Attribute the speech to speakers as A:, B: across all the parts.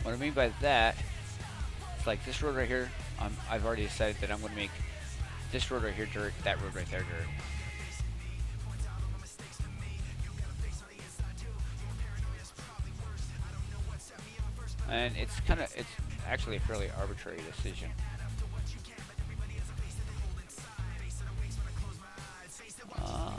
A: What I mean by that, it's like this road right here. I've already decided that I'm going to make this road right here dirt, that road right there dirt. And it's actually a fairly arbitrary decision. Uh,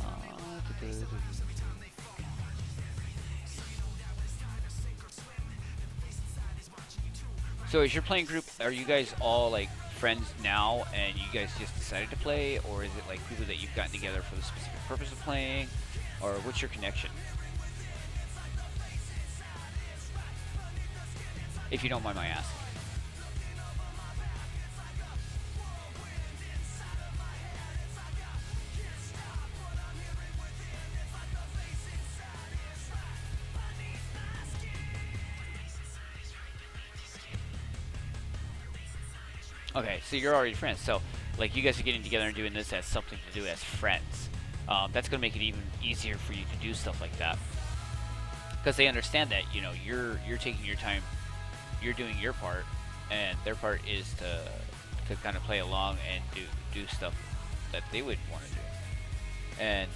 A: So is your playing group, are you guys all like friends now and you guys just decided to play, or is it like people that you've gotten together for the specific purpose of playing, or what's your connection? If you don't mind my asking. Okay, so you're already friends. So like you guys are getting together and doing this as something to do as friends. That's going to make it even easier for you to do stuff like that because they understand that you're taking your time, you're doing your part, and their part is to kind of play along and do stuff that they would want to do. And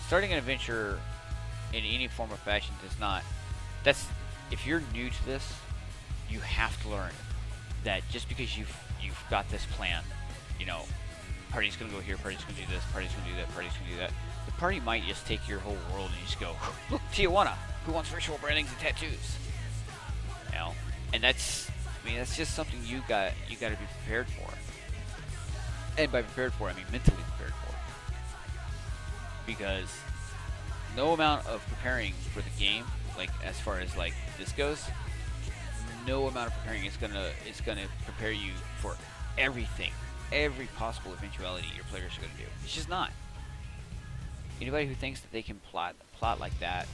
A: starting an adventure in any form or fashion does not. That's if you're new to this, you have to learn that just because you've got this plan, you know, party's gonna go here, party's gonna do this, party's gonna do that, party's gonna do that. The party might just take your whole world and you just go, look, Tijuana, who wants ritual brandings and tattoos? You know, and that's just something you got to be prepared for. And by prepared for, I mean mentally prepared for, because no amount of preparing for the game, like as far as like this goes, no amount of preparing is gonna prepare you for everything, every possible eventuality your players are gonna do. It's just not. Anybody who thinks that they can plot like that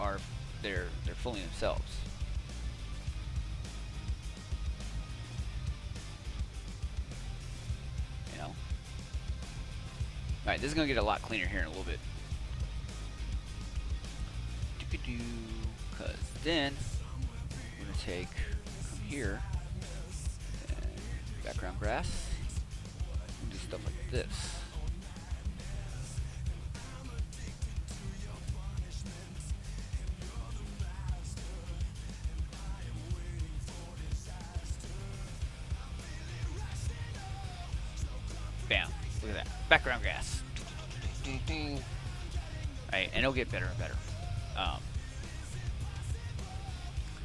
A: are they're fooling themselves. You know. All right, this is gonna get a lot cleaner here in a little bit. Because then I'm gonna take from here and background grass and do stuff like this. Bam! Look at that background grass. Right, and it'll get better and better. Um,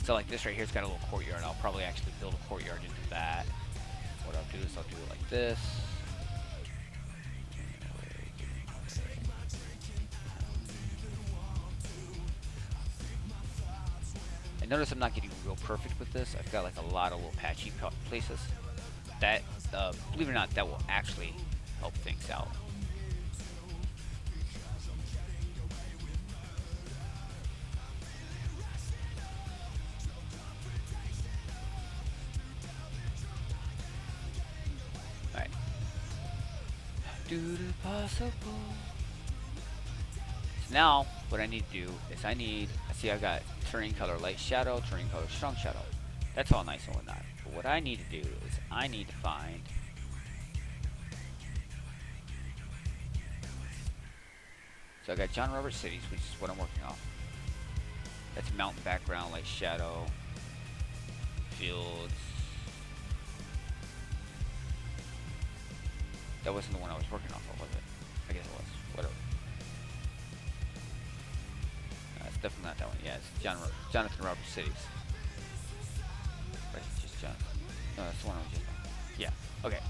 A: so like this right here, it's got a little courtyard. I'll probably actually build a courtyard into that. What I'll do is I'll do it like this. And notice I'm not getting real perfect with this. I've got like a lot of little patchy places. That, believe it or not, that will actually help things out. Do the possible. So now, what I need to do is see I've got terrain color light shadow, terrain color strong shadow. That's all nice and whatnot. But what I need to do is I need to find so I got John Robert Cities, which is what I'm working on. That's mountain background, light shadow, fields. That wasn't the one I was working off of, was it? I guess it was. Whatever. It's definitely not that one. Yeah, it's Jonathan Robert Cities. Right, it's just Jonathan. No, that's the one I was just on. Yeah, okay.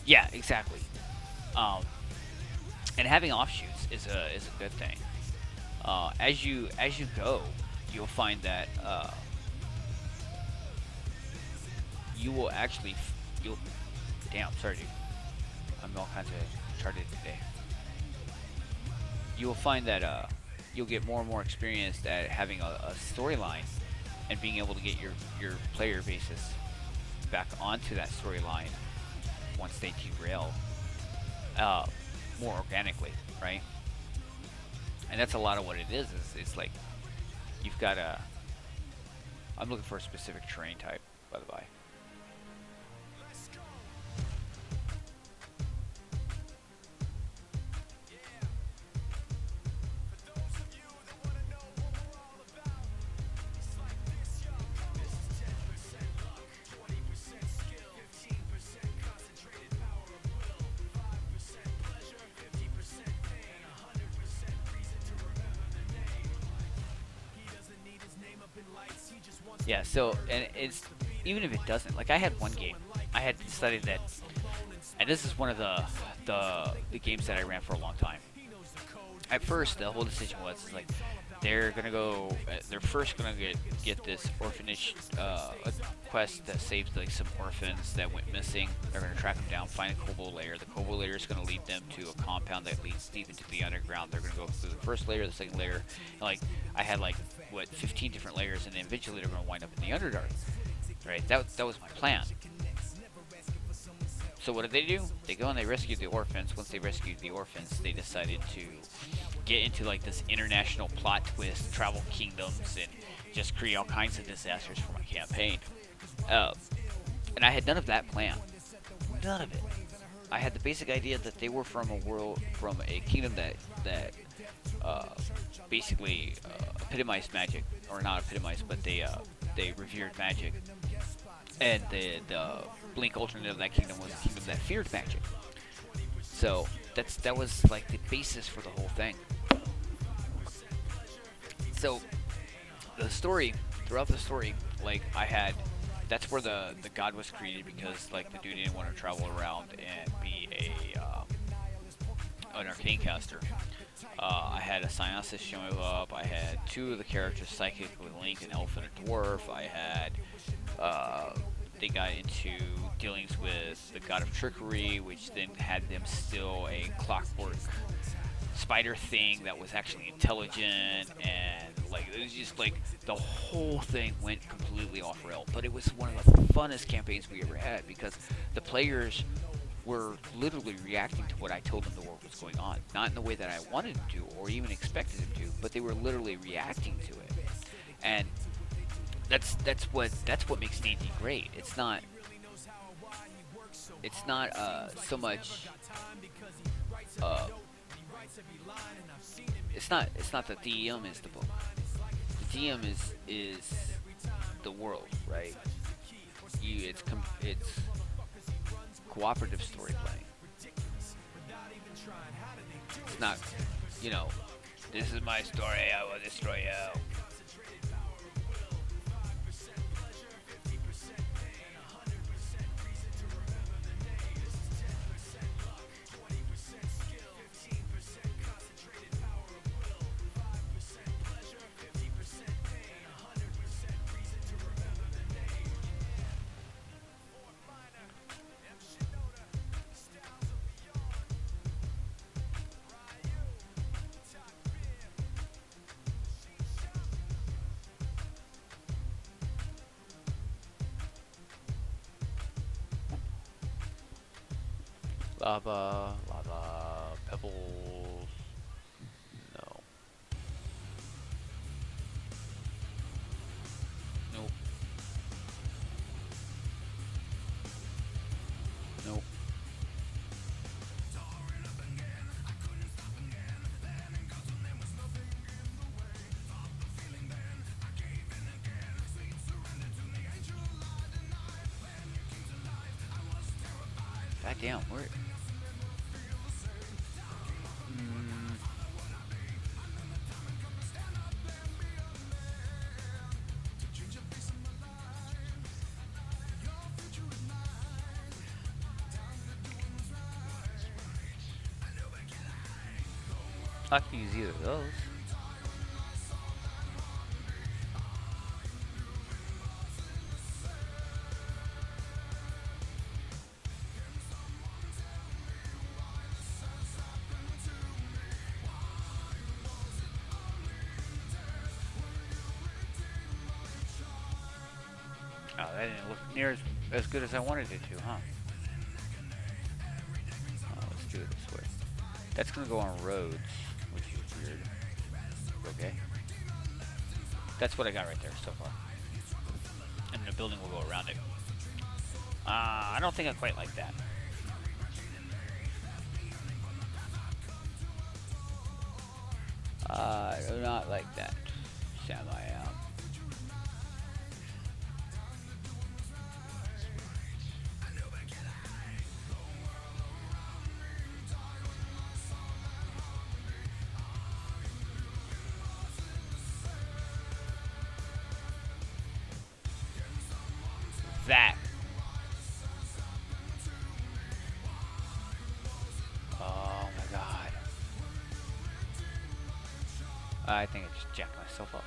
A: Yeah, exactly. And having offshoots is a good thing. As you go, you'll find that you will actually you'll. Damn, sorry, dude. I'm all kinds of retarded today. You will find that you'll get more and more experienced at having a storyline and being able to get your player bases back onto that storyline once they derail uh, more organically, right? And that's a lot of what it is. It's like you've got a. I'm looking for a specific terrain type, by the by. Yeah, so and it's even if it doesn't, like I had one game, I had decided that, and this is one of the games that I ran for a long time. At first, the whole decision was like they're gonna go, they're first gonna get this orphanage a quest that saves like some orphans that went missing. They're gonna track them down, find a Kobold layer. The Kobold layer is gonna lead them to a compound that leads deep into the underground. They're gonna go through the first layer, the second layer, and like I had like what 15 different layers, and eventually they're gonna wind up in the Underdark. Right? That was my plan. So what did they do? They go and they rescue the orphans. Once they rescued the orphans, they decided to get into like this international plot twist, travel kingdoms, and just create all kinds of disasters for my campaign. And I had none of that planned. None of it. I had the basic idea that they were from a kingdom that basically epitomized magic, or not epitomized, but they revered magic. And the blink alternate of that kingdom was a kingdom that feared magic. So that was like the basis for the whole thing. So the story, throughout the story, like I had, that's where the god was created, because like the dude didn't want to travel around and be an arcane caster. I had a Cyanosis showing up. I had two of the characters psychic with Link, an elf and a dwarf. I had they got into dealings with the god of trickery, which then had them steal a clockwork spider thing that was actually intelligent, and like it was just like the whole thing went completely off rail. But it was one of the funnest campaigns we ever had, because the players were literally reacting to what I told them the world was going on, not in the way that I wanted them to or even expected them to, but they were literally reacting to it. And that's what makes D&D great. It's not so much it's not that the DM is the book. The DM is the world, right? It's cooperative story playing. It's not, this is my story, I will destroy you. Lava, pebbles. No. Nope. Nope. God damn, where? I can use either of those. Oh, that didn't look near as good as I wanted it to, huh? That's gonna go on roads, which is weird. Okay. That's what I got right there so far. And the building will go around it. I don't think I quite like that. I do not like that. Sam, I am. That. Oh my god. I think I just jacked myself up.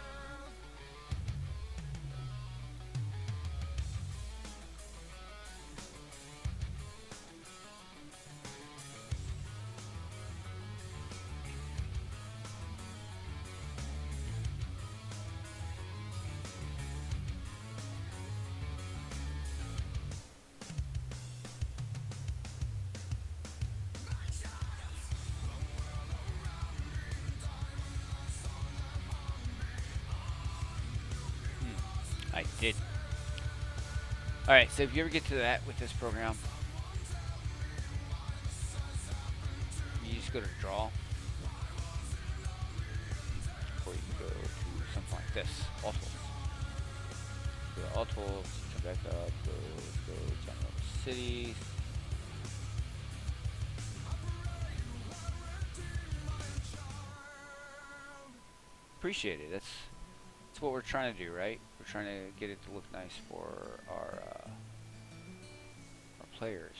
A: I did. Alright, so if you ever get to that with this program, you just go to draw. Or you can go to something like this. All tools. Go to all tools, come back up, go general cities. Appreciate it. That's what we're trying to do, right? We're trying to get it to look nice for our players.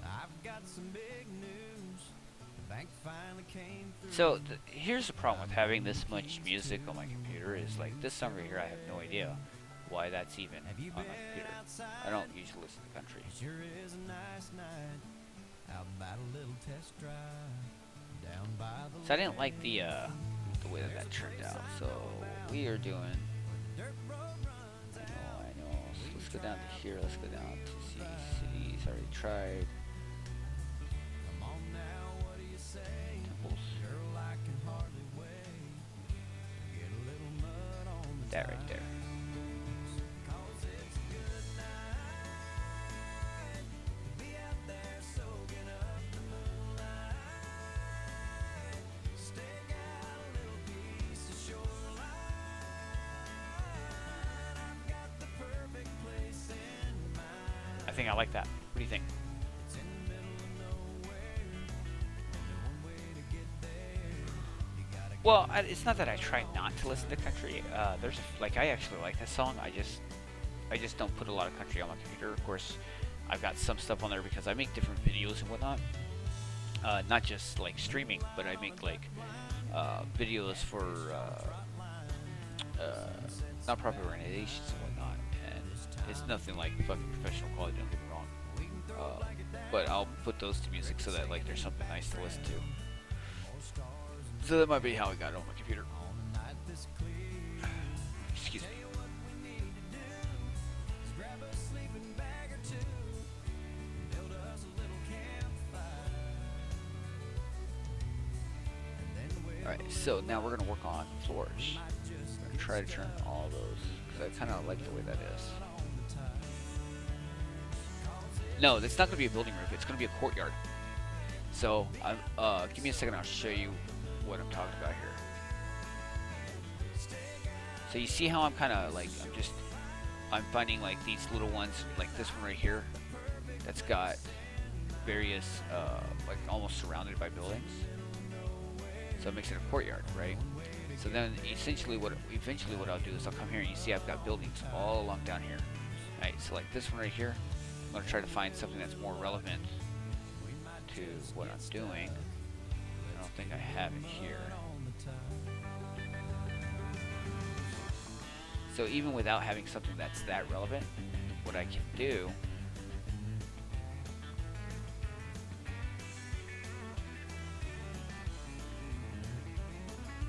A: I've got some big news. The bank finally came through. So here's the problem with having this much music on my computer is like this song right here. I have no idea why that's even on my computer. I don't usually listen to country. Sure is a nice night. How about a little test drive down by the so I didn't like the way that turned out. So we are doing. I know. So let's go down to here. Let's go down to see cities. Already tried. Temples. That right there. I think I like that. What do you think? Well, it's not that I try not to listen to country. There's like I actually like this song. I just don't put a lot of country on my computer. Of course, I've got some stuff on there because I make different videos and whatnot. Not just like streaming, but I make like videos for non-profit organizations and whatnot. And it's nothing like fucking professional quality. Don't get me wrong. But I'll put those to music so that like there's something nice to listen to. So that might be how I got it on my computer. Excuse me. Alright, so now we're going to work on floors. I'm going to try to turn all those, because I kind of like the way that is. No, that's not going to be a building roof, it's going to be a courtyard. So, give me a second, I'll show you what I'm talking about here. So you see how I'm kind of like, I'm finding like these little ones, like this one right here, that's got various, like almost surrounded by buildings. So it makes it a courtyard, right? So then essentially what I'll do is I'll come here and you see I've got buildings all along down here. Right, so like this one right here, I'm going to try to find something that's more relevant to what I'm doing. I don't think I have it here. So even without having something that's that relevant, what I can do